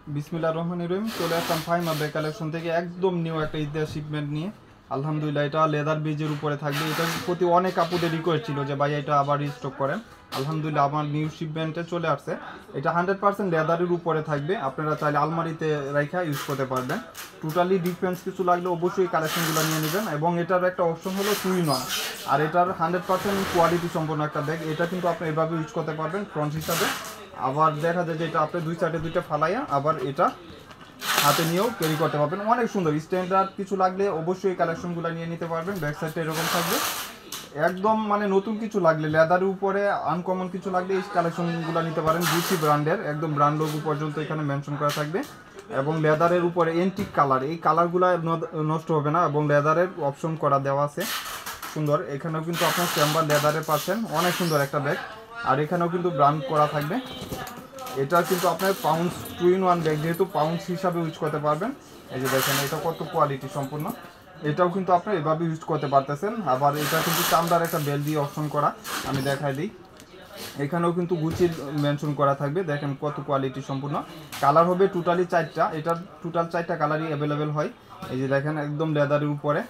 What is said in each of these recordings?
বিসমিল্লাহির রহমানির রহিম। চলে আসলাম ফাহিমা ব্যাগ কালেকশন থেকে একদম নিউ একটা ঈদের শিপমেন্ট নিয়ে। আলহামদুলিল্লাহ, এটা লেদার বেজের উপরে থাকবে। এটার প্রতি অনেক আপুদের রিকোয়েস্ট ছিল যে ভাই এটা আবার রিস্টক করেন। আলহামদুলিল্লাহ আমার নিউ শিপমেন্টে চলে আসছে। এটা 100% লেদারের উপরে থাকবে। আপনারা চাইলে আলমারিতে রেখে ইউজ করতে পারবেন। টোটালি ডিফারেন্স কিছু লাগলে অবশ্যই কালেকশনগুলো নিয়ে নেবেন। এবং এটার একটা অপশন হলো 2-in-1, আর এটার 100% কোয়ালিটি সম্পন্ন একটা ব্যাগ। এটা কিন্তু আপনি এভাবে ইউজ করতে পারবেন ফ্রন্ট হিসাবে। আবার দেখা যায় যে এটা আপনি দুই সাইডে দুইটা ফালাইয়া আবার এটা হাতে নিয়েও ক্যারি করতে পারবেন। অনেক সুন্দর। স্ট্যান্ডার্ড কিছু লাগলে অবশ্যই কালেকশনগুলো নিয়ে নিতে পারবেন। ব্যাক সাইডটা এরকম থাকবে। একদম মানে নতুন কিছু লাগলে, লেদারের উপরে আনকমন কিছু লাগলে এই কালেকশনগুলো নিতে পারেন। গুচি ব্র্যান্ডের একদম ব্র্যান্ড লোগো পর্যন্ত এখানে মেনশন করা থাকবে। এবং লেদারের উপরে এন্টিক কালার, এই কালারগুলো নষ্ট হবে না। এবং লেদারের অপশন করা দেওয়া আছে সুন্দর। এখানেও কিন্তু আপনার চেম্বার লেদারে পাচ্ছেন। অনেক সুন্দর একটা ব্যাগ। আর এখানেও কিন্তু ব্র্যান্ড করা থাকবে। এটা কিন্তু আপনার পাউন্স 2-in-1 ব্যাগ, যেহেতু পাউন্স হিসাবে ইউজ করতে পারবেন। এই যে দেখেন এটা কত কোয়ালিটি সম্পূর্ণ। এটাও কিন্তু আপনি এভাবে ইউজ করতে পারতেছেন। আবার এটা কিন্তু চামড়ার একটা বেল দিয়ে অপশন করা, আমি দেখাই দিই। এখানেও কিন্তু গুচির মেনশন করা থাকবে। দেখেন কত কোয়ালিটি সম্পূর্ণ। কালার হবে টোটালি 4টা। এটার টোটাল 4টা কালারই অ্যাভেলেবেল হয়। এই যে দেখেন একদম লেদারের উপরে।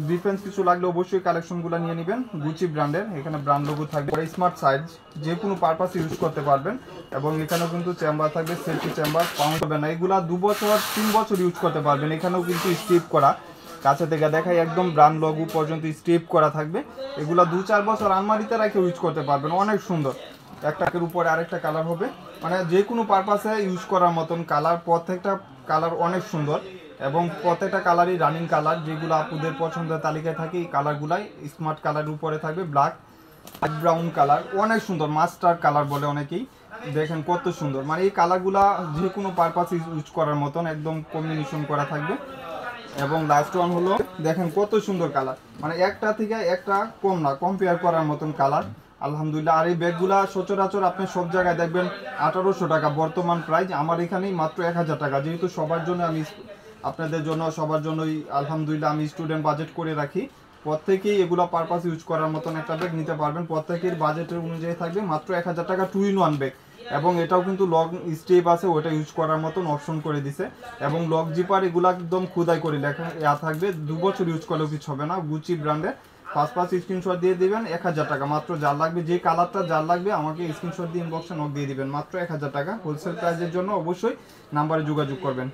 ডিফারেন্স কিছু লাগলে অবশ্যই কালেকশনগুলো নিয়ে নেবেন। গুচি ব্র্যান্ডের, এখানে ব্র্যান্ড লোগো থাকবে। স্মার্ট সাইজ, যে কোনো পারপাস ইউজ করতে পারবেন। এবং এখানেও কিন্তু চেম্বার থাকবে, সেফটি চেম্বার। পাউন্ড হবে না, এগুলা 2 বছর 3 বছর ইউজ করতে পারবেন। এখানেও কিন্তু স্ট্রিপ করা, কাছে থেকে দেখাই একদম ব্র্যান্ড লোগো পর্যন্ত স্ট্রিপ করা থাকবে। এগুলা 2-4 বছর আলমারিতে রেখে ইউজ করতে পারবেন। অনেক সুন্দর। একটাকের উপরে আরেকটা কালার হবে, মানে যে কোনো পারপাসে ইউজ করার মতন কালার। প্রত্যেকটা কালার অনেক সুন্দর এবং প্রত্যেকটা কালারই রানিং কালার, যেগুলো আপুদের পছন্দের তালিকায় থাকে। এই কালারগুলাই স্মার্ট কালারের উপরে থাকবে। ব্ল্যাক, ব্রাউন কালার, অনেক সুন্দর। মাস্টার কালার বলে অনেকেই। দেখেন কত সুন্দর, মানে এই কালারগুলা যে কোনো পারপাসে ইউজ করার মতন একদম কম্বিনেশন করা থাকবে। এবং লাস্ট ওয়ান হলো দেখেন কত সুন্দর কালার, মানে একটা থেকে একটা কম না, কম্পেয়ার করার মতন কালার। আলহামদুলিল্লাহ। আর এই ব্যাগগুলা সচরাচর আপনি সব জায়গায় দেখবেন 1800 টাকা বর্তমান প্রাইস। আমার এখানেই মাত্র 1000 টাকা। যেহেতু সবার জন্য আমি, আপনাদের জন্য সবার জন্যই আলহামদুলিল্লাহ আমি স্টুডেন্ট বাজেট করে রাখি। প্রত্যেকেই এগুলো পারপাস ইউজ করার মতন একটা ব্যাগ নিতে পারবেন। প্রত্যেকের বাজেটের অনুযায়ী থাকবে মাত্র 1000 টাকা 2-in-1 ব্যাগ। এবং এটাও কিন্তু লং স্টেপ আছে, ওটা ইউজ করার মতন অপশন করে দিছে। এবং লক জিপার এগুলো একদম খোদাই করে লেখা থাকবে। 2 বছর ইউজ করলেও কিছু হবে না। গুচি ব্র্যান্ডের। পাঁচ স্ক্রিনশট দিয়ে দিবেন। 1000 টাকা মাত্র। যার লাগবে, যে কালারটা যার লাগবে আমাকে স্ক্রিনশট দিয়ে ইনবক্সে নক দিয়ে দিবেন। মাত্র 1000 টাকা। হোলসেল প্রাইসের জন্য অবশ্যই নাম্বারে যোগাযোগ করবেন।